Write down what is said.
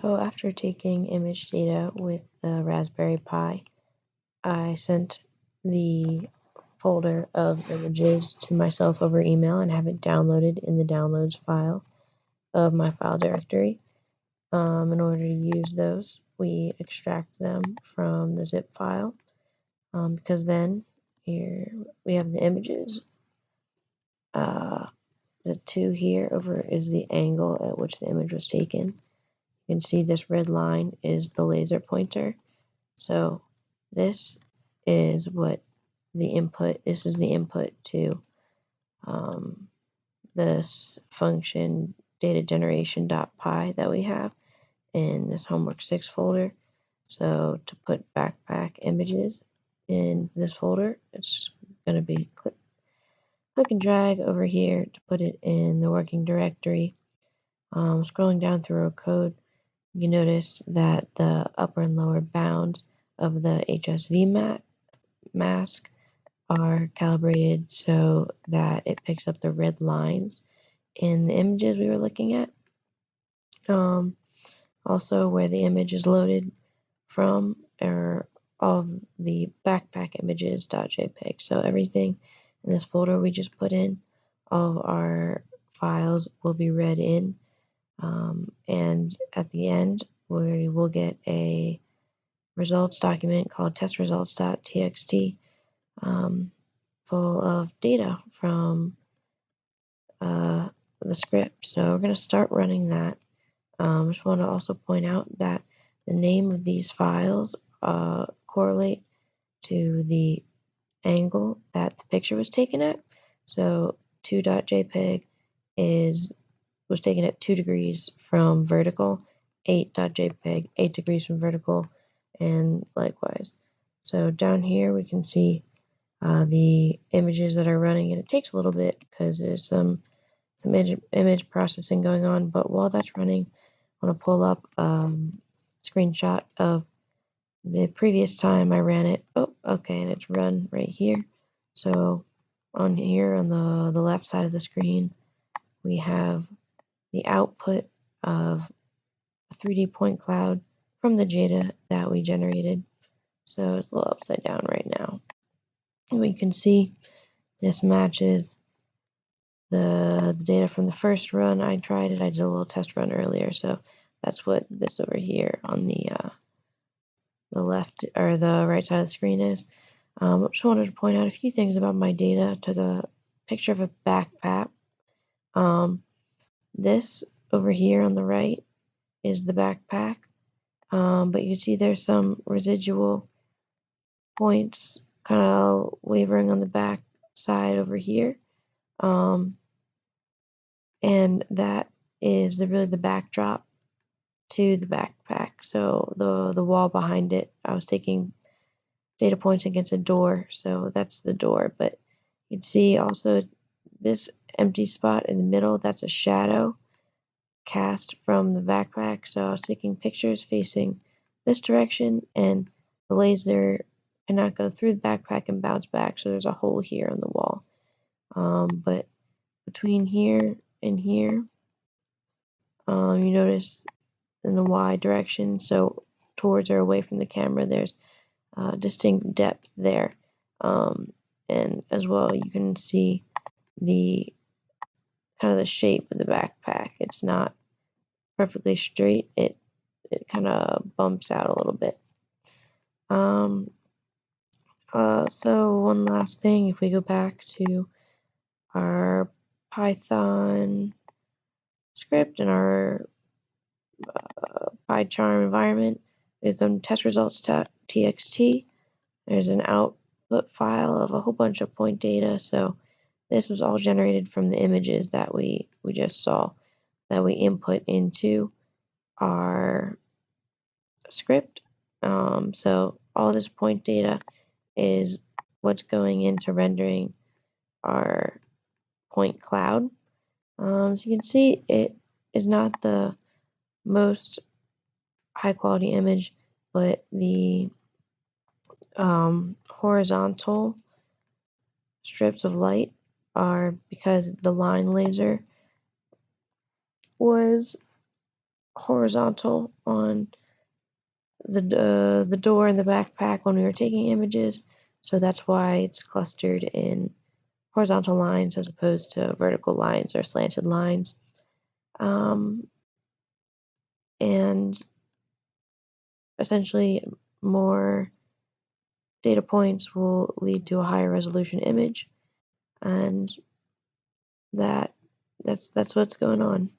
So after taking image data with the Raspberry Pi, I sent the folder of images to myself over email and have it downloaded in the downloads file of my file directory. In order to use those, we extract them from the zip file because then here we have the images. The 2 here over is the angle at which the image was taken. You can see this red line is the laser pointer. So this is this is the input to this function data generation.py that we have in this homework 6 folder. So to put backpack images in this folder, it's going to be click and drag over here to put it in the working directory. Scrolling down through our code, you notice that the upper and lower bounds of the HSV mask are calibrated so that it picks up the red lines in the images we were looking at. Also, where the image is loaded from are all of the backpack images.jpg. So everything in this folder we just put in, all of our files will be read in. And at the end, we will get a results document called testresults.txt full of data from the script. So we're going to start running that. I just want to also point out that the name of these files correlate to the angle that the picture was taken at. So 2.jpg was taken at 2 degrees from vertical, 8.jpg 8 degrees from vertical, and likewise. So down here we can see the images that are running, and it takes a little bit because there's some image processing going on. But while that's running, I want to pull up a screenshot of the previous time I ran it. Oh, okay, and it's run right here. So on here on the left side of the screen, we have the output of a 3D point cloud from the data that we generated. So it's a little upside down right now. And we can see this matches the data from the first run I tried it. I did a little test run earlier, so that's what this over here on the left or the right side of the screen is. I just wanted to point out a few things about my data. I took a picture of a backpack. This over here on the right is the backpack, but you can see there's some residual points kind of wavering on the back side over here. And that is really the backdrop to the backpack. So the wall behind it, I was taking data points against a door, so that's the door. But you can see also this empty spot in the middle, that's a shadow cast from the backpack. So I was taking pictures facing this direction, and the laser cannot go through the backpack and bounce back, so there's a hole here on the wall. But between here and here, you notice in the Y direction, so towards or away from the camera, there's distinct depth there. And as well, you can see the kind of the shape of the backpack. It's not perfectly straight. It kind of bumps out a little bit. So one last thing, if we go back to our Python script and our PyCharm environment, we come to testresults.txt. There's an output file of a whole bunch of point data. So this was all generated from the images that we just saw that we input into our script. So all this point data is what's going into rendering our point cloud. So you can see it is not the most high quality image, but the horizontal strips of light are because the line laser was horizontal on the door and the backpack when we were taking images, so that's why it's clustered in horizontal lines as opposed to vertical lines or slanted lines. And essentially, more data points will lead to a higher resolution image, and that's what's going on.